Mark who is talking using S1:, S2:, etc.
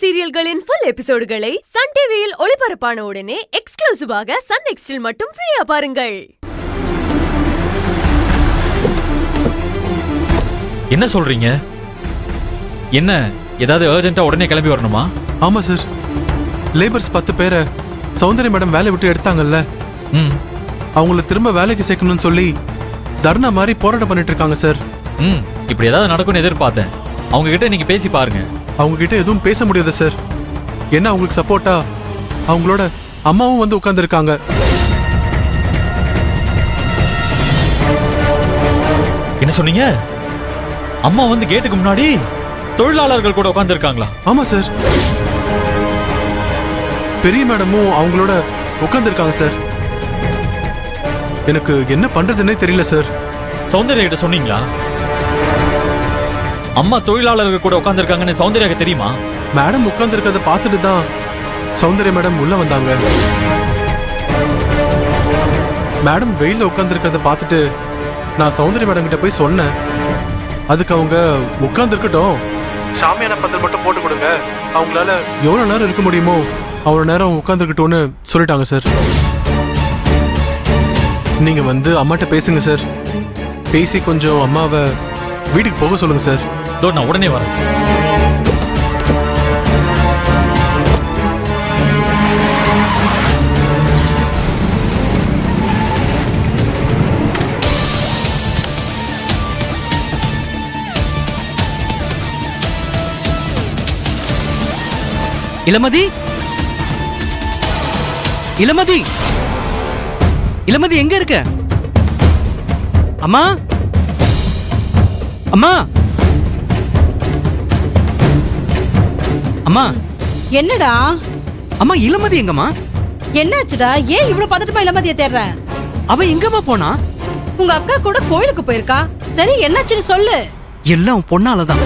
S1: சீரியல்களின் full எபிசோடுகளை Sun டிவியில் ஒளிபரப்பான உடனே எக்ஸ்க்ளூசிவாக சன் நெக்ஸ்டில் மட்டும் ஃப்ரீயா பாருங்கள்.
S2: என்ன சொல்றீங்க? என்ன ஏதாவது அர்ஜென்ட்டா உடனே கிளம்பி வரணுமா?
S3: ஆமா சார், லேபர்ஸ் 10 பேரை சௌந்தர்யா மேடம் வேலை விட்டு எடுத்தாங்கல்ல, அவங்கள திரும்ப வேலைக்கு சேர்க்கணும்னு சொல்லி தர்ணா மாதிரி போராட்டம் பண்ணிட்டு இருக்காங்க சார்.
S2: இப்படி ஏதாவது நடக்கும்னு எதிர்பார்த்தேன். அவங்க கிட்ட நீங்க பேசி பாருங்க.
S3: அவங்க கிட்ட எதுவும் பேச முடியாது சார். என்ன அவங்களுக்கு சப்போர்ட்டா அவங்களோட அம்மாவும் வந்து உட்கார்ந்து இருக்காங்க.
S2: என்ன சொன்னீங்க? அம்மா வந்து கேட்டுக்கு முன்னாடி தொழிலாளர்கள் கூட உட்கார்ந்து இருக்காங்களா?
S3: ஆமா சார், பெரிய மேடமும் அவங்களோட உட்கார்ந்து இருக்காங்க சார். எனக்கு என்ன பண்றதுன்னே தெரியல சார்.
S2: சௌந்தர்யா கிட்ட சொன்னீங்களா? அம்மா தொழிலாளர்கள் கூட உட்கார்ந்து இருக்காங்கன்னு சௌந்தர்யாக்கு தெரியுமா?
S3: மேடம் உட்கார்ந்து இருக்கிறத பார்த்துட்டு தான் சௌந்தர்யா மேடம் உள்ள வந்தாங்க. மேடம் வெயில உட்கார்ந்து இருக்கிறத பார்த்துட்டு நான் சௌந்தர்யா மேடம் கிட்ட போய் சொன்னேன். அதுக்கு அவங்க உட்கார்ந்து இருக்கட்டும், சாமியான பந்தல் மட்டும் போட்டு கொடுங்க, அவங்களால எவ்வளவு நேரம் இருக்க முடியுமோ அவ்வளவு நேரம் உட்கார்ந்து இருக்கட்டும்னு சொல்லிட்டாங்க சார். நீங்க வந்து அம்மாட்ட பேசுங்க சார். பேசி கொஞ்சம் அம்மாவை வீட்டுக்கு போக சொல்லுங்க சார்.
S2: நான் உடனே வரேன்.
S4: இளமதி, இளமதி, இளமதி எங்க இருக்க? அம்மா, அம்மா, அம்மா.
S5: என்னடா?
S4: அம்மா, இளமதி எங்கம்மா?
S5: என்னாச்சுடா? ஏன் இவ்வளவு பதட்டமா இளமதியை தேடுற?
S4: அவ எங்கம்மா போனா?
S5: உங்க அக்கா கூட கோயிலுக்கு போயிருக்கா. சரி, என்னாச்சுன்னு சொல்லு.
S4: எல்லாம் பொண்ணாலதான்.